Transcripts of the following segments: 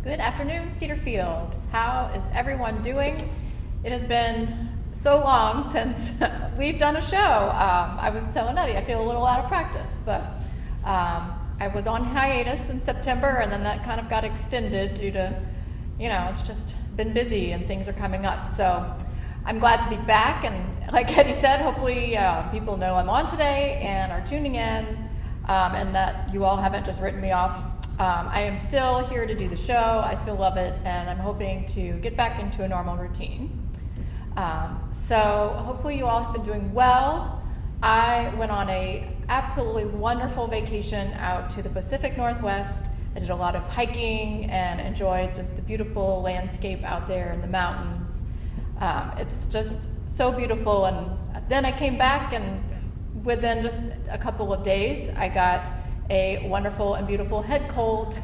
Good afternoon, Cedarfield. How is everyone doing? It has been so long since we've done a show. I was telling Eddie I feel a little out of practice, but I was on hiatus in September, and then that kind of got extended due to, it's just been busy and things are coming up. So I'm glad to be back, and like Eddie said, hopefully people know I'm on today and are tuning in, and that you all haven't just written me off. I am still here to do the show. I still love it, and I'm hoping to get back into a normal routine. So hopefully you all have been doing well. I went on a absolutely wonderful vacation out to the Pacific Northwest. I did a lot of hiking and enjoyed just the beautiful landscape out there in the mountains. It's just so beautiful. And then I came back, and within just a couple of days, I got a wonderful and beautiful head cold,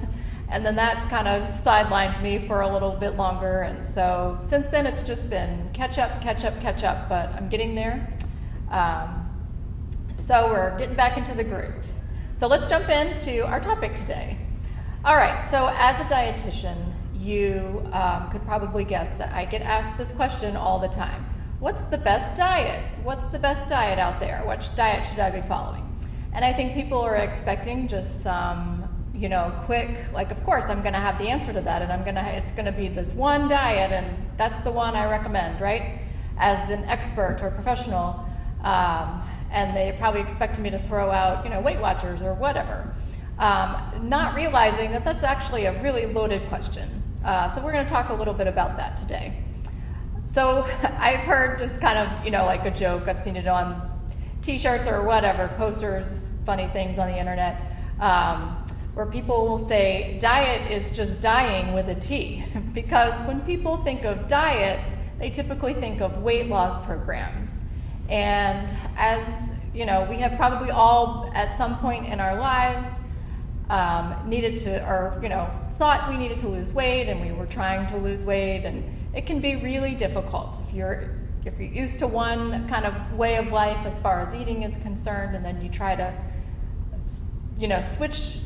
and then that kind of sidelined me for a little bit longer, and so since then it's just been catch up, but I'm getting there. So we're getting back into the groove. So let's jump into our topic today. All right, so as a dietitian, you could probably guess that I get asked this question all the time. What's the best diet? What's the best diet out there? Which diet should I be following? And I think people are expecting just some, quick, of course I'm going to have the answer to that, and it's going to be this one diet, and that's the one I recommend, right? As an expert or professional, and they probably expect me to throw out, Weight Watchers or whatever, not realizing that that's actually a really loaded question. So we're going to talk a little bit about that today. So I've heard just kind of, like a joke, I've seen it on T-shirts or whatever, posters, funny things on the internet, where people will say diet is just dying with a T, because when people think of diets, they typically think of weight loss programs. And as we have probably all at some point in our lives needed to, or thought we needed to lose weight, and we were trying to lose weight, and it can be really difficult if you're used to one kind of way of life as far as eating is concerned, and then you try to, switch,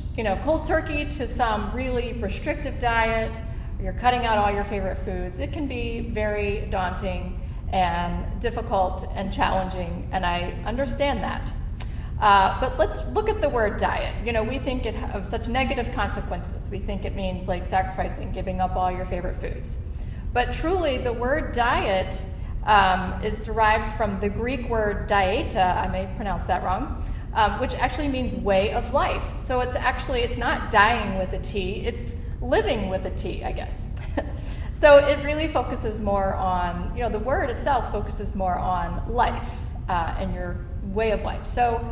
cold turkey to some really restrictive diet, or you're cutting out all your favorite foods, it can be very daunting and difficult and challenging, and I understand that. But let's look at the word diet. We think it of such negative consequences. We think it means like sacrificing, giving up all your favorite foods. But truly, the word diet is derived from the Greek word dieta, I may pronounce that wrong, which actually means way of life. So it's not dying with a T, it's living with a T, I guess. So it really focuses more on, the word itself focuses more on life and your way of life. So,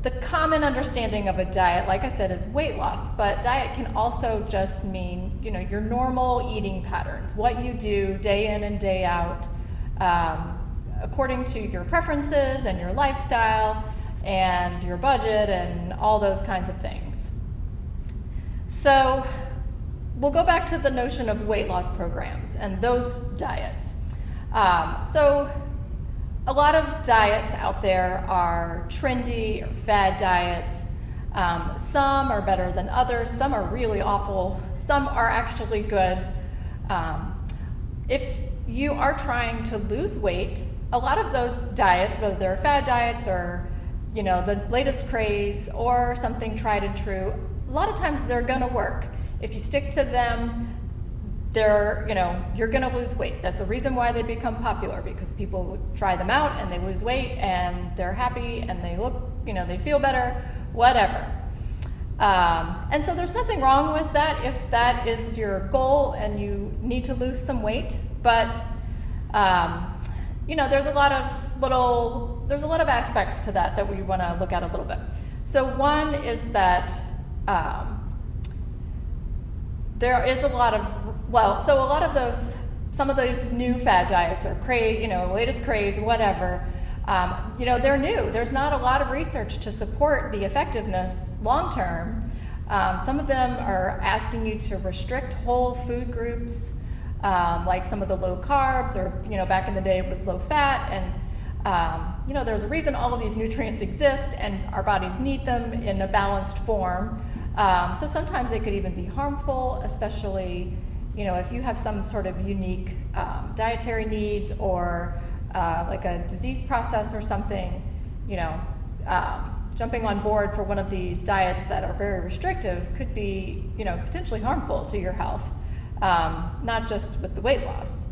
the common understanding of a diet, like I said, is weight loss, but diet can also just mean, your normal eating patterns, what you do day in and day out, according to your preferences and your lifestyle and your budget and all those kinds of things. So we'll go back to the notion of weight loss programs and those diets. So a lot of diets out there are trendy or fad diets. Some are better than others. Some are really awful. Some are actually good. If you are trying to lose weight, a lot of those diets, whether they're fad diets or the latest craze or something tried and true, a lot of times they're going to work. If you stick to them, you're going to lose weight. That's the reason why they become popular, because people try them out and they lose weight and they're happy and they look, they feel better, whatever. And so there's nothing wrong with that if that is your goal and you need to lose some weight. But, there's a lot of aspects to that we want to look at a little bit. So one is that there is some of those new fad diets or latest craze, whatever, they're new. There's not a lot of research to support the effectiveness long-term. Some of them are asking you to restrict whole food groups, like some of the low carbs, or, back in the day it was low fat, and there's a reason all of these nutrients exist and our bodies need them in a balanced form. So sometimes they could even be harmful, especially, if you have some sort of unique dietary needs or like a disease process or something, jumping on board for one of these diets that are very restrictive could be, potentially harmful to your health, not just with the weight loss.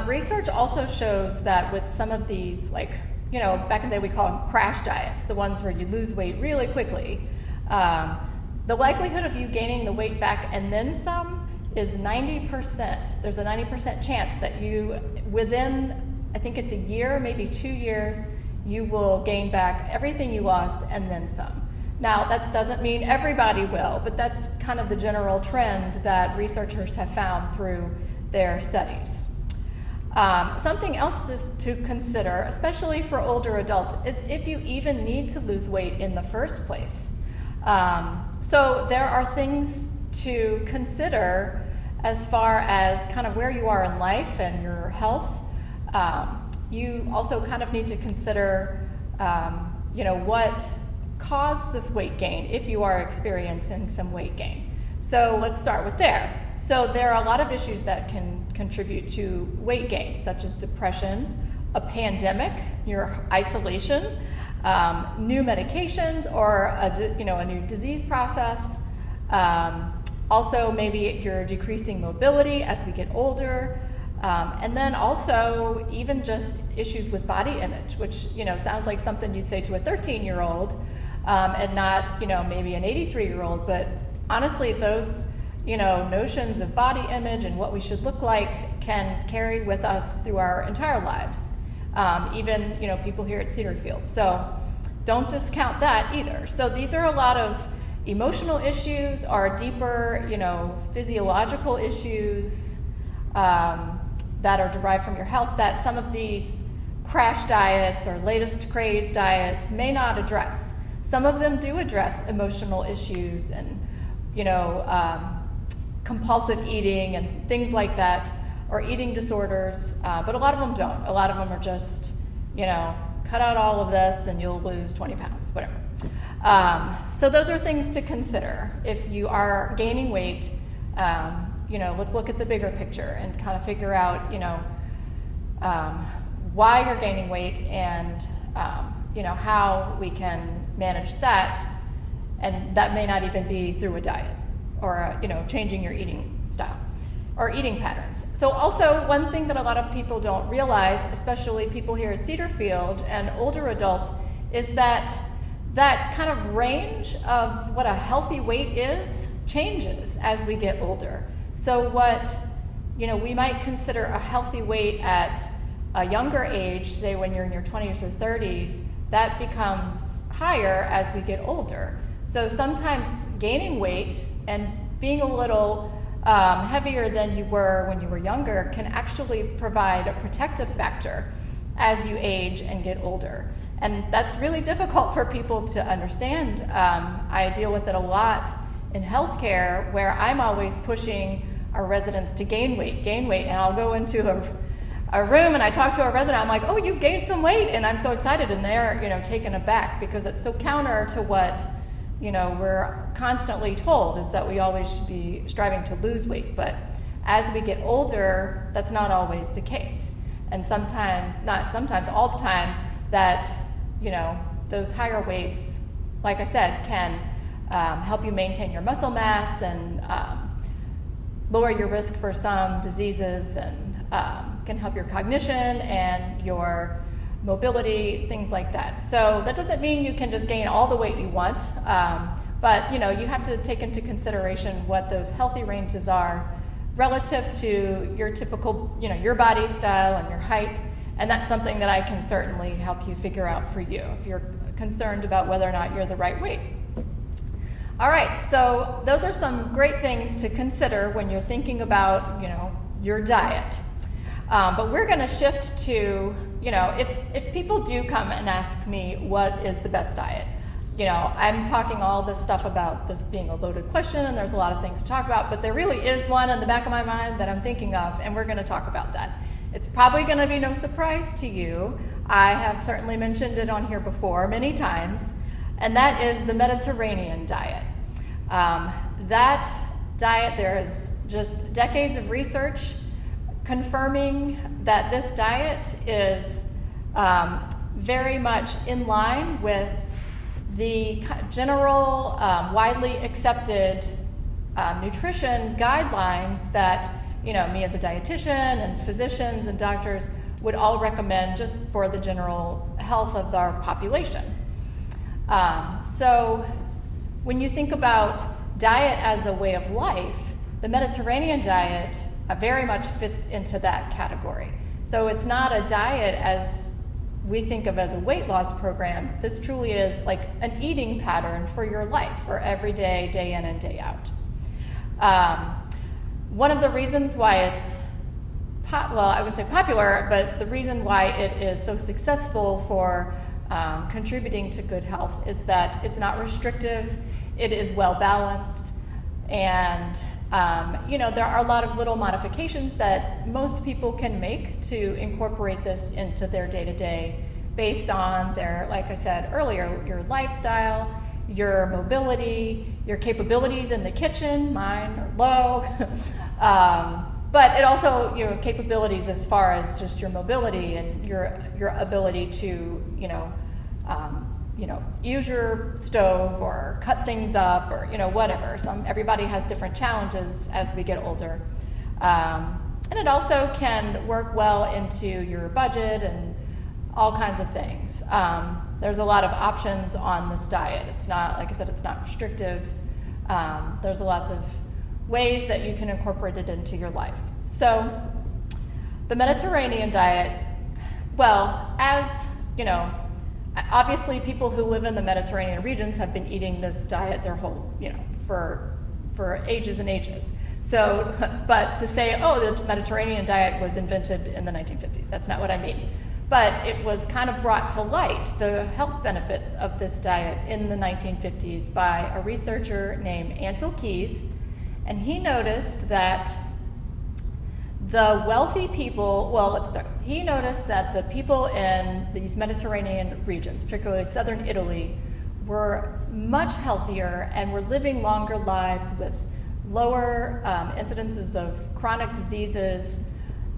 Research also shows that with some of these, back in the day we called them crash diets, the ones where you lose weight really quickly, the likelihood of you gaining the weight back and then some is 90%. There's a 90% chance that you, within, I think it's a year, maybe 2 years, you will gain back everything you lost and then some. Now, that doesn't mean everybody will, but that's kind of the general trend that researchers have found through their studies. Something else to consider, especially for older adults, is if you even need to lose weight in the first place. So there are things to consider as far as kind of where you are in life and your health. You also kind of need to consider, what caused this weight gain if you are experiencing some weight gain. So let's start with there. So there are a lot of issues that can contribute to weight gain, such as depression, a pandemic, your isolation, new medications, or a new disease process. Also, maybe you're decreasing mobility as we get older. And then also even just issues with body image, which, sounds like something you'd say to a 13-year-old and not, maybe an 83-year-old. But honestly, those, notions of body image and what we should look like can carry with us through our entire lives. Even, people here at Cedarfield. So don't discount that either. So these are a lot of emotional issues or deeper, physiological issues that are derived from your health that some of these crash diets or latest craze diets may not address. Some of them do address emotional issues and, compulsive eating and things like that, or eating disorders, but a lot of them don't. A lot of them are just, cut out all of this and you'll lose 20 pounds, whatever. So those are things to consider. If you are gaining weight, let's look at the bigger picture and kind of figure out, why you're gaining weight and, how we can manage that. And that may not even be through a diet or, changing your eating style or eating patterns. So also one thing that a lot of people don't realize, especially people here at Cedarfield and older adults, is that kind of range of what a healthy weight is changes as we get older. So what, we might consider a healthy weight at a younger age, say when you're in your 20s or 30s, that becomes higher as we get older. So sometimes gaining weight and being a little heavier than you were when you were younger can actually provide a protective factor as you age and get older. And that's really difficult for people to understand. I deal with it a lot in healthcare, where I'm always pushing our residents to gain weight, and I'll go into a room and I talk to a resident, I'm like, oh, you've gained some weight, and I'm so excited, and they're, taken aback because it's so counter to what, we're constantly told, is that we always should be striving to lose weight. But as we get older, that's not always the case. And all the time, that, those higher weights, like I said, can help you maintain your muscle mass and lower your risk for some diseases, and can help your cognition and your mobility, things like that. So that doesn't mean you can just gain all the weight you want, but you have to take into consideration what those healthy ranges are relative to your typical, your body style and your height, and that's something that I can certainly help you figure out for you if you're concerned about whether or not you're the right weight. All right, so those are some great things to consider when you're thinking about, your diet. But we're going to shift to, if people do come and ask me what is the best diet, I'm talking all this stuff about this being a loaded question, and there's a lot of things to talk about, but there really is one in the back of my mind that I'm thinking of, and we're going to talk about that. It's probably going to be no surprise to you. I have certainly mentioned it on here before many times, and that is the Mediterranean diet. That diet, there is just decades of research confirming that this diet is very much in line with the general, widely accepted nutrition guidelines that me as a dietitian and physicians and doctors would all recommend just for the general health of our population. So when you think about diet as a way of life, the Mediterranean diet very much fits into that category. So it's not a diet as we think of as a weight loss program. This truly is like an eating pattern for your life, for every day, day in and day out. One of the reasons why it's I wouldn't say popular, but the reason why it is so successful for contributing to good health is that it's not restrictive, it is well balanced, and there are a lot of little modifications that most people can make to incorporate this into their day-to-day based on their, like I said earlier, your lifestyle, your mobility, your capabilities in the kitchen. Mine are low. But it also, capabilities as far as just your mobility and your ability to, use your stove or cut things up or, whatever. Everybody has different challenges as we get older. And it also can work well into your budget and all kinds of things. There's a lot of options on this diet. It's not, like I said, it's not restrictive. There's lots of ways that you can incorporate it into your life. So the Mediterranean diet, well, as obviously people who live in the Mediterranean regions have been eating this diet their whole, for ages and ages. So, but to say, the Mediterranean diet was invented in the 1950s, that's not what I mean. But it was kind of brought to light, the health benefits of this diet in the 1950s by a researcher named Ansel Keys. And he noticed that the wealthy people, he noticed that the people in these Mediterranean regions, particularly southern Italy, were much healthier and were living longer lives with lower incidences of chronic diseases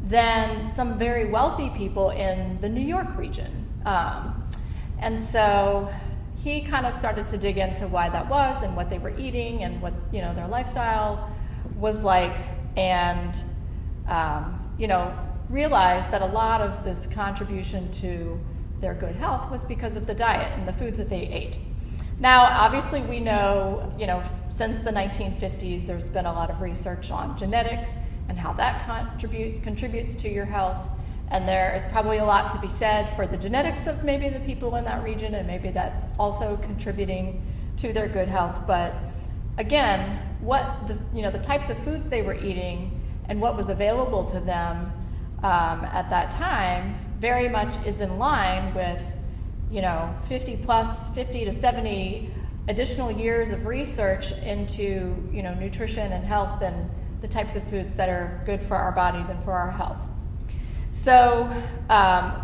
than some very wealthy people in the New York region. And so he kind of started to dig into why that was and what they were eating and what their lifestyle was like, and realized that a lot of this contribution to their good health was because of the diet and the foods that they ate. Now, obviously, we know, since the 1950s, there's been a lot of research on genetics and how that contributes to your health. And there is probably a lot to be said for the genetics of maybe the people in that region, and maybe that's also contributing to their good health. But again, what the types of foods they were eating and what was available to them at that time very much is in line with 50 to 70 additional years of research into nutrition and health and the types of foods that are good for our bodies and for our health. So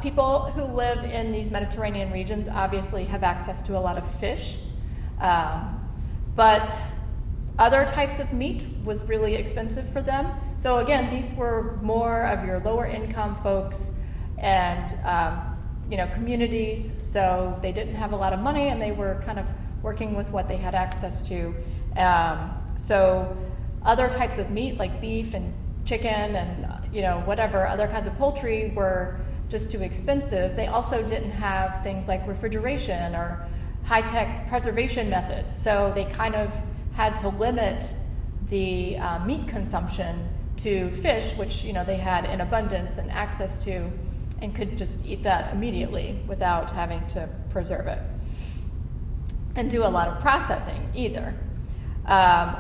people who live in these Mediterranean regions obviously have access to a lot of fish, but other types of meat was really expensive for them. So again, these were more of your lower income folks and communities, so they didn't have a lot of money and they were kind of working with what they had access to. So other types of meat like beef and chicken and whatever other kinds of poultry were just too expensive. They also didn't have things like refrigeration or high-tech preservation methods, so they kind of had to limit the meat consumption to fish, which they had in abundance and access to, and could just eat that immediately without having to preserve it and do a lot of processing either.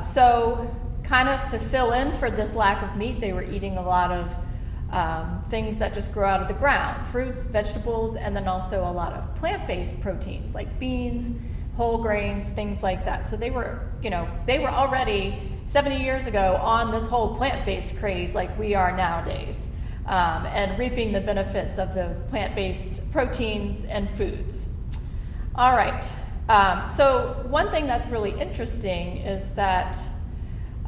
So kind of to fill in for this lack of meat, they were eating a lot of things that just grow out of the ground, fruits, vegetables, and then also a lot of plant-based proteins like beans, whole grains, things like that. So they were already 70 years ago on this whole plant-based craze like we are nowadays, and reaping the benefits of those plant-based proteins and foods. All right, So one thing that's really interesting is that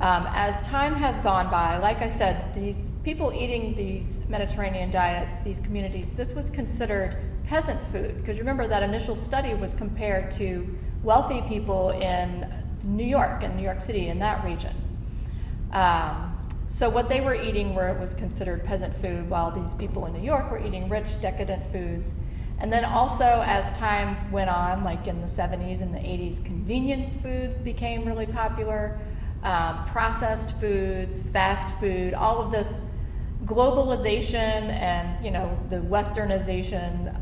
as time has gone by, like I said, these people eating these Mediterranean diets, these communities, this was considered peasant food, because remember that initial study was compared to wealthy people in New York City, in that region. So what they were eating was considered peasant food, while these people in New York were eating rich, decadent foods. And then also, as time went on, like in the 70s and the 80s, convenience foods became really popular. Processed foods, fast food, all of this globalization and, the westernization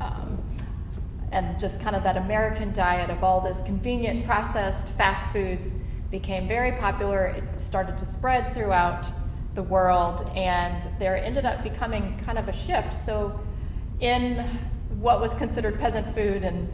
and just kind of that American diet of all this convenient, processed, fast foods became very popular. It started to spread throughout the world, and there ended up becoming kind of a shift. So in what was considered peasant food and,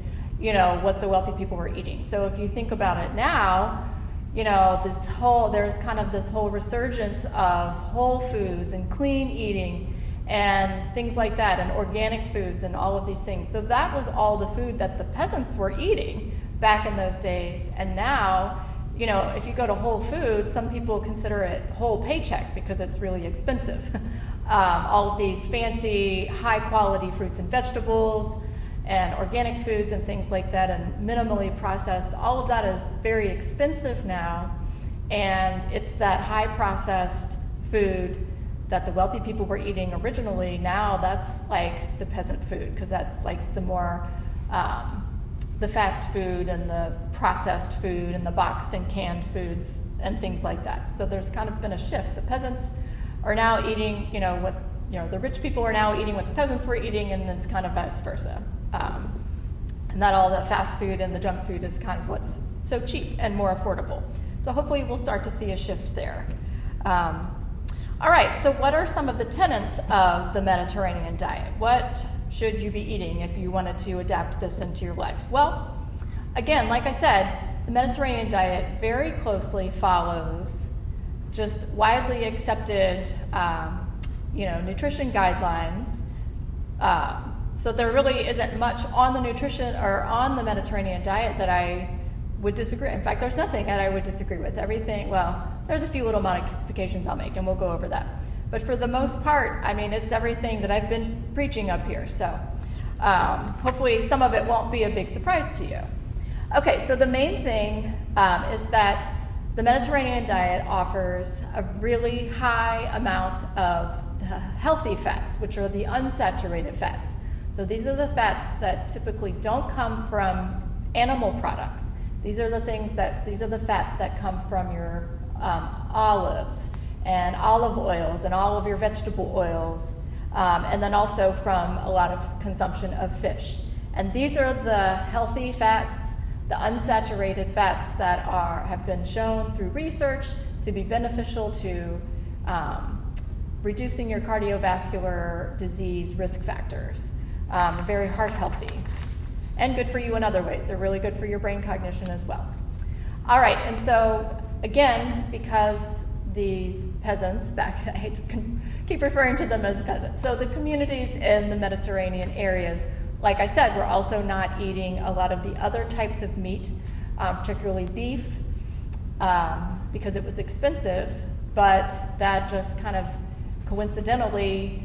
what the wealthy people were eating. So if you think about it now, there's kind of this whole resurgence of whole foods and clean eating and things like that, and organic foods and all of these things. So that was all the food that the peasants were eating back in those days. And now, if you go to Whole Foods, some people consider it whole paycheck because it's really expensive. All of these fancy, high-quality fruits and vegetables and organic foods and things like that, and minimally processed, all of that is very expensive now. And it's that high-processed food that the wealthy people were eating originally. Now that's like the peasant food, because that's like the more the fast food and the processed food and the boxed and canned foods and things like that. So there's kind of been a shift. The peasants are now eating, the rich people are now eating what the peasants were eating, and it's kind of vice versa. And that all the fast food and the junk food is kind of what's so cheap and more affordable. So hopefully we'll start to see a shift there. All right, so what are some of the tenets of the Mediterranean diet? What should you be eating if you wanted to adapt this into your life? Well, again, like I said, the Mediterranean diet very closely follows just widely accepted, nutrition guidelines. So there really isn't much on the nutrition or on the Mediterranean diet that I would disagree. In fact, there's nothing that I would disagree with. Everything, there's a few little modifications I'll make, and we'll go over that. But for the most part, it's everything that I've been preaching up here. So hopefully some of it won't be a big surprise to you. Okay, so the main thing is that the Mediterranean diet offers a really high amount of healthy fats, which are the unsaturated fats. So these are the fats that typically don't come from animal products. These are the fats that come from your olives and olive oils and all of your vegetable oils, and then also from a lot of consumption of fish. And these are the healthy fats, the unsaturated fats that have been shown through research to be beneficial to reducing your cardiovascular disease risk factors. Very heart healthy and good for you in other ways. They're really good for your brain cognition as well. All right, and so again, because these peasants, I hate to keep referring to them as peasants, so the communities in the Mediterranean areas, like I said, we're also not eating a lot of the other types of meat, particularly beef, because it was expensive, but that just kind of coincidentally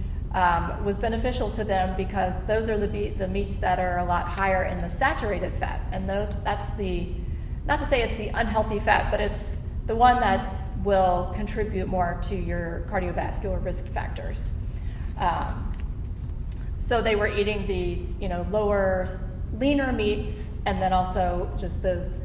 was beneficial to them, because those are the meats that are a lot higher in the saturated fat. And that's not to say it's the unhealthy fat, but it's the one that will contribute more to your cardiovascular risk factors. So they were eating these, lower, leaner meats, and then also just those,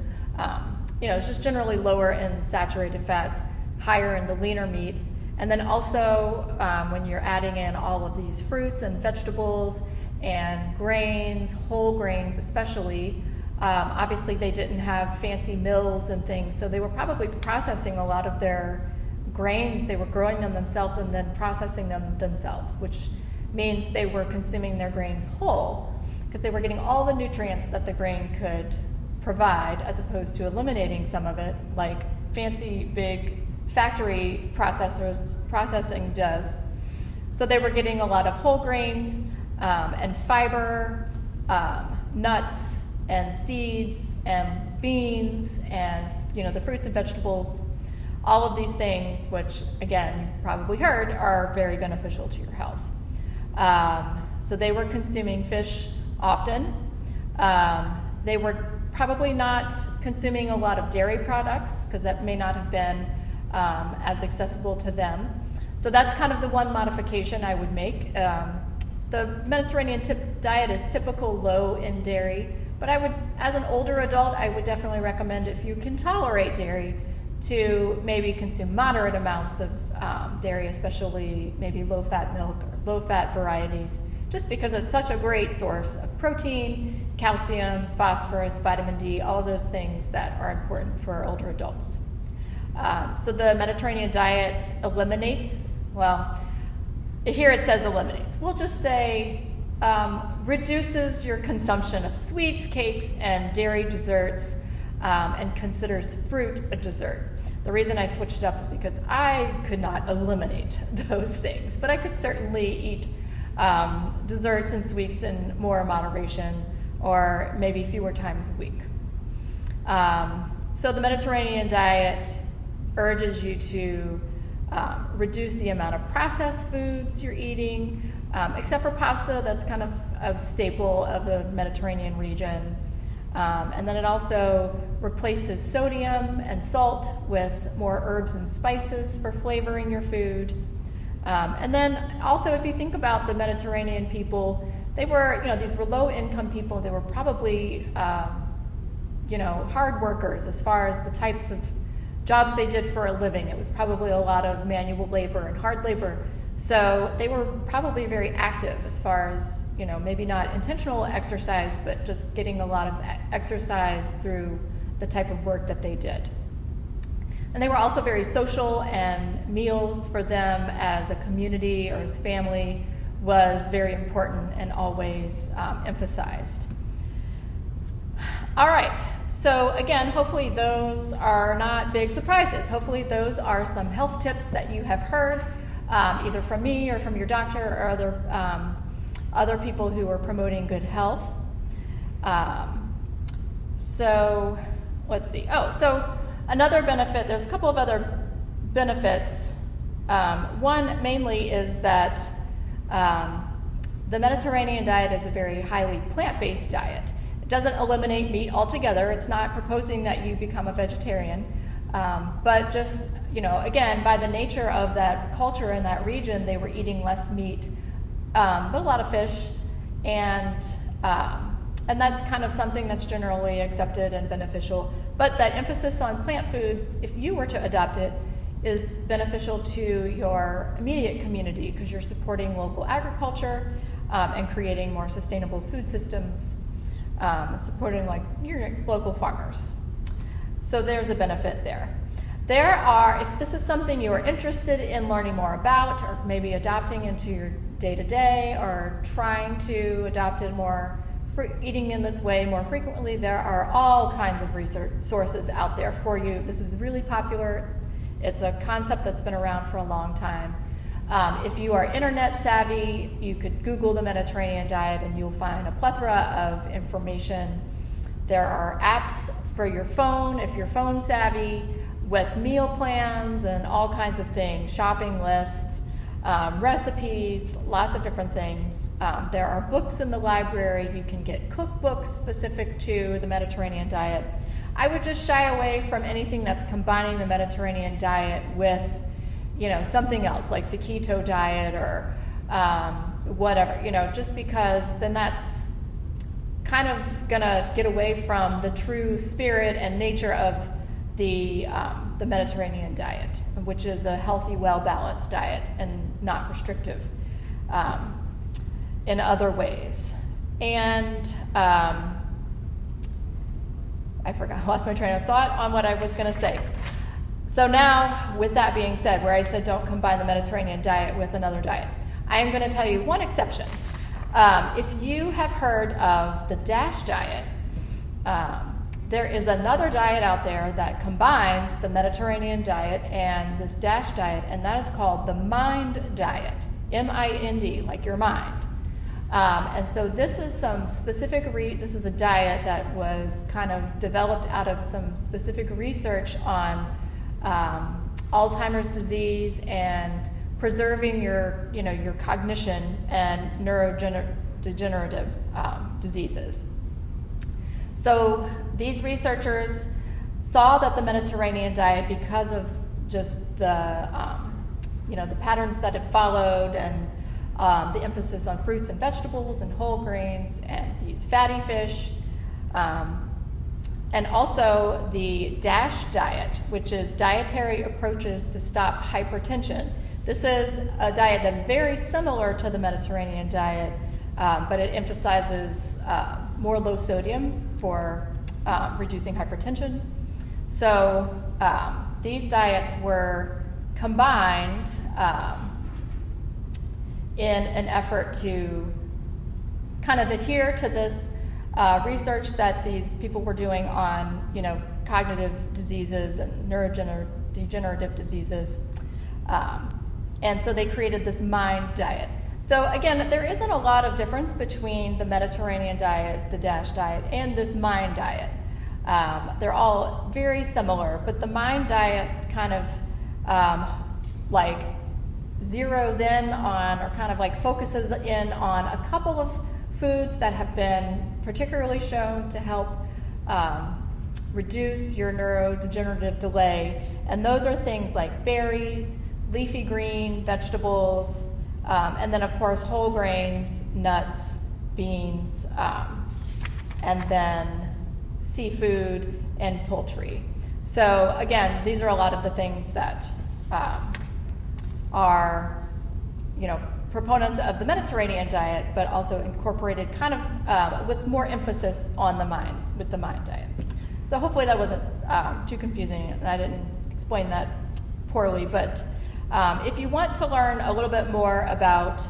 just generally lower in saturated fats, higher in the leaner meats. And then also when you're adding in all of these fruits and vegetables and grains, whole grains especially, obviously they didn't have fancy mills and things, so they were probably processing a lot of their grains. They were growing them themselves and then processing them themselves, which means they were consuming their grains whole, because they were getting all the nutrients that the grain could provide, as opposed to eliminating some of it like fancy big factory processing does. So they were getting a lot of whole grains and fiber, nuts, and seeds and beans and the fruits and vegetables, all of these things, which again you've probably heard, are very beneficial to your health. So they were consuming fish often. They were probably not consuming a lot of dairy products because that may not have been as accessible to them. So that's kind of the one modification I would make. The Mediterranean diet is typical low in dairy, but I would, as an older adult, I would definitely recommend, if you can tolerate dairy, to maybe consume moderate amounts of dairy, especially maybe low-fat milk or low-fat varieties, just because it's such a great source of protein, calcium, phosphorus, vitamin D, all of those things that are important for older adults. So the Mediterranean diet eliminates, well, here it says eliminates. We'll just say reduces your consumption of sweets, cakes, and dairy desserts, and considers fruit a dessert. The reason I switched it up is because I could not eliminate those things, but I could certainly eat desserts and sweets in more moderation, or maybe fewer times a week. So the Mediterranean diet urges you to reduce the amount of processed foods you're eating, except for pasta. That's kind of a staple of the Mediterranean region. And then it also replaces sodium and salt with more herbs and spices for flavoring your food. And then also, if you think about the Mediterranean people, they were, these were low-income people. They were probably, hard workers as far as the types of jobs they did for a living. It was probably a lot of manual labor and hard labor. So they were probably very active as far as, maybe not intentional exercise, but just getting a lot of exercise through the type of work that they did. And they were also very social, and meals for them as a community or as family was very important and always emphasized. All right, so again, hopefully those are not big surprises. Hopefully those are some health tips that you have heard, either from me or from your doctor or other people who are promoting good health. So let's see. So another benefit, there's a couple of other benefits. One mainly is that the Mediterranean diet is a very highly plant-based diet. It doesn't eliminate meat altogether. It's not proposing that you become a vegetarian, but just, again, by the nature of that culture in that region, they were eating less meat, but a lot of fish, and that's kind of something that's generally accepted and beneficial. But that emphasis on plant foods, if you were to adopt it, is beneficial to your immediate community because you're supporting local agriculture and creating more sustainable food systems, supporting your local farmers. So there's a benefit there. If this is something you are interested in learning more about, or maybe adopting into your day-to-day, or trying to adopt it more, eating in this way more frequently, there are all kinds of resources out there for you. This is really popular. It's a concept that's been around for a long time. If you are internet savvy, you could Google the Mediterranean diet and you'll find a plethora of information. There are apps for your phone, if you're phone savvy, with meal plans and all kinds of things, shopping lists, recipes, lots of different things. There are books in the library. You can get cookbooks specific to the Mediterranean diet. I would just shy away from anything that's combining the Mediterranean diet with, something else like the keto diet or whatever, just because then that's kind of gonna get away from the true spirit and nature of the Mediterranean diet, which is a healthy, well-balanced diet and not restrictive in other ways. And I lost my train of thought on what I was going to say. So now, with that being said, where I said don't combine the Mediterranean diet with another diet, I am going to tell you one exception. If you have heard of the DASH diet, there is another diet out there that combines the Mediterranean diet and this DASH diet, and that is called the MIND diet, M-I-N-D, like your mind. And so this is some specific, this is a diet that was kind of developed out of some specific research on Alzheimer's disease and preserving your cognition and neurodegenerative diseases. So these researchers saw that the Mediterranean diet, because of just the patterns that it followed and the emphasis on fruits and vegetables and whole grains and these fatty fish, and also the DASH diet, which is Dietary Approaches to Stop Hypertension. This is a diet that's very similar to the Mediterranean diet, but it emphasizes more low sodium for reducing hypertension. So these diets were combined in an effort to kind of adhere to this research that these people were doing on, cognitive diseases and neurodegenerative diseases. And so they created this MIND diet. So again, there isn't a lot of difference between the Mediterranean diet, the DASH diet, and this MIND diet. They're all very similar, but the MIND diet kind of zeroes in on, or kind of focuses in on a couple of foods that have been particularly shown to help reduce your neurodegenerative delay. And those are things like berries, leafy green vegetables, and then of course whole grains, nuts, beans, and then seafood and poultry. So again, these are a lot of the things that are, proponents of the Mediterranean diet, but also incorporated kind of with more emphasis on the MIND, with the MIND diet. So hopefully that wasn't too confusing, and I didn't explain that poorly, but if you want to learn a little bit more about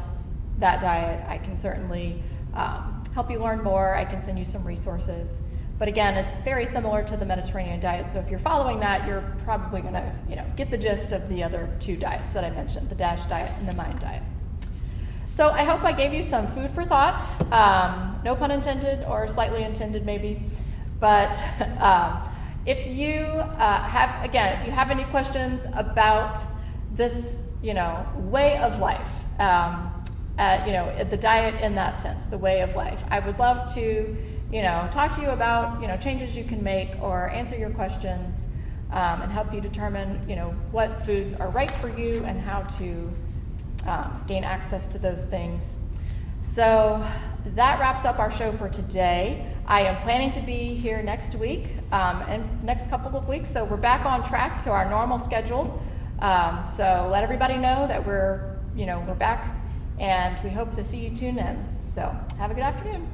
that diet, I can certainly help you learn more. I can send you some resources. But again, it's very similar to the Mediterranean diet, so if you're following that, you're probably going to get the gist of the other two diets that I mentioned, the DASH diet and the MIND diet. So I hope I gave you some food for thought, no pun intended, or slightly intended maybe. But if you have any questions about this, way of life, the diet in that sense, the way of life, I would love to, talk to you about, changes you can make or answer your questions and help you determine, what foods are right for you and how to gain access to those things. So that wraps up our show for today. I am planning to be here next week and next couple of weeks, so we're back on track to our normal schedule. So let everybody know that we're back, and we hope to see you tune in. So have a good afternoon.